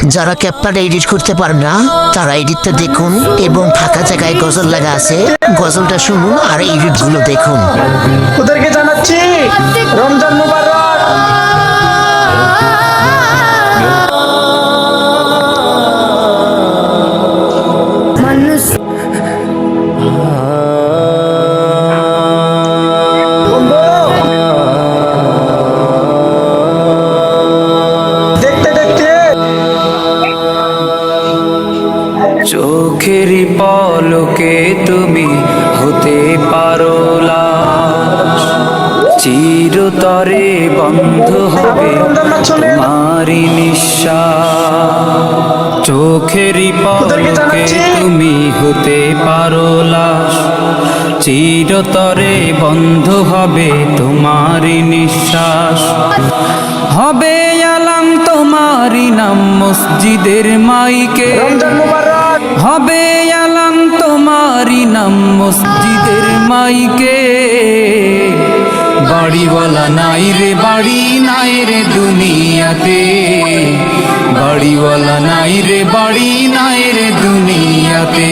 যারা CapCut edit করতে পারে না তারা এডিটটা দেখুন এবং ফাঁকা জায়গায় গজল লাগা আছে, গজলটা শুনুন আর এডিটগুলো দেখুন। ওদেরকে জানাচ্ছি রমজান মুবারক। চোখেরই পলকে তুমি হতে পারো লাশ, চিরতরে বন্ধ হবে তোমারই নিঃশ্বাস। চোখেরই পলকে তুমি হতে পারো লাশ, চিরতরে বন্ধ হবে তোমারই নিঃশ্বাস। হবে আলাম তোমারই নাম মসজিদের মাইকে, হবে আলাম তোমারই নাম মসজিদের মাইকে। বাড়িওয়ালা নাই রে বাড়ি নাই রে দুনিয়াতে, বাড়িওয়ালা নাই রে বাড়ি নাই রে দুনিয়াতে,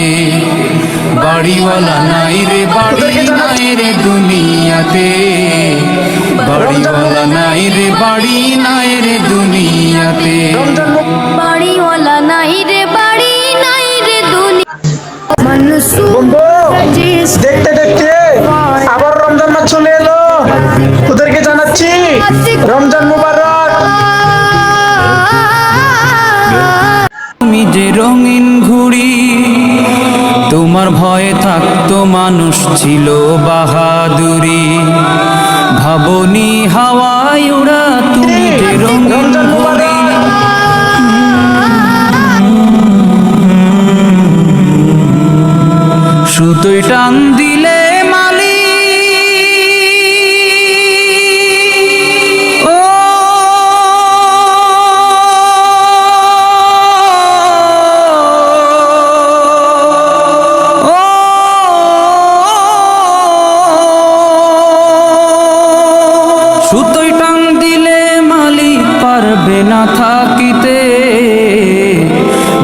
বাড়িওয়ালা নাই রে বাড়ি নাই রে দুনিয়াতে, বাড়িওয়ালা নাই রে বাড়ি নাই রে দুনিয়াতে, বাড়িওয়ালা নাই রে বাড়ি নাই রে দুনিয়া। দেখতে দেখতে আবার রমজান মাস চলে এলো, ওদেরকে জানাচ্ছি রমজান মুবারক। তুমি যে রঙিন ঘুড়ি, তোমার ভয়ে থাকতো মানুষ ছিল বাহাদুরি। ভাবনি হাওয়ায় উড়া তুমি যে রঙিন ঘুড়ি, সুতোয় টান দিলে মালি ও সুতোয় টান দিলে মালিক পারবে না থাকিতে।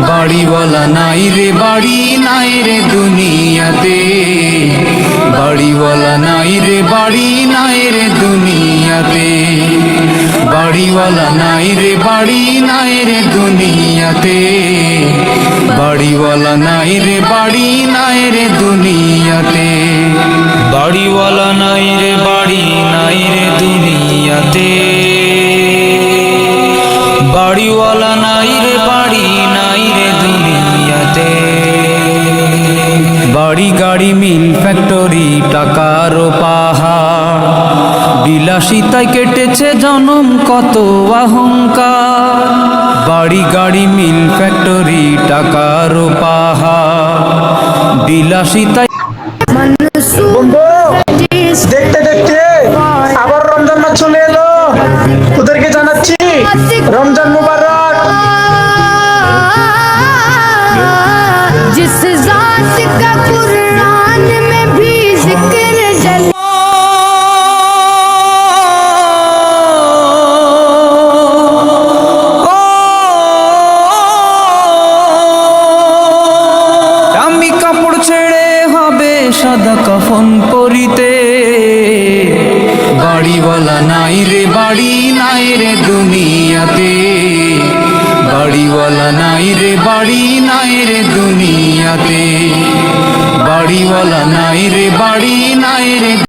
বাড়িওয়ালা নাই রে বাড়ি নাই রে দুনিয়াতে, বাড়িওয়ালা নাই রে বাড়ি নাই রে দুনিয়াতে, বাড়িওয়ালা নাই রে বাড়ি নাই রে দুনিয়াতে, বাড়িওয়ালা নাই রে বাড়ি নাই রে দুনিয়াতে, বাড়িওয়ালা নাই রে বাড়ি নাই রে দুনিয়াতে, বাড়িওয়ালা নাই রে বাড়ি নাই রে দুনিয়াতে। বাড়ি গাড়ি মিল ফ্যাক্টরি টাকার পাহাড়, বিলাসিতায় কেটেছে জনম কত অহংকার। বাড়ি গাড়ি মিল ফ্যাক্টরি টাকার পাহাড়, বিলাসিতায়। দেখতে দেখতে আবার রমজান মাস চলে এলো, ওদেরকে জানাচ্ছি রমজান মুবারক। जिस जात का कुरान में भी जिक्र जल আমি কাপড় ছেড়ে হবে সাদা কাফন পরিতে। বাড়িওয়ালা নাই রে বাড়ি নাই রে দুনিয়াতে, বাড়িওয়ালা নাই রে বাড়ি নাই রে দুনিয়াতে, বাড়িওয়ালা নাই রে বাড়ি নাই রে।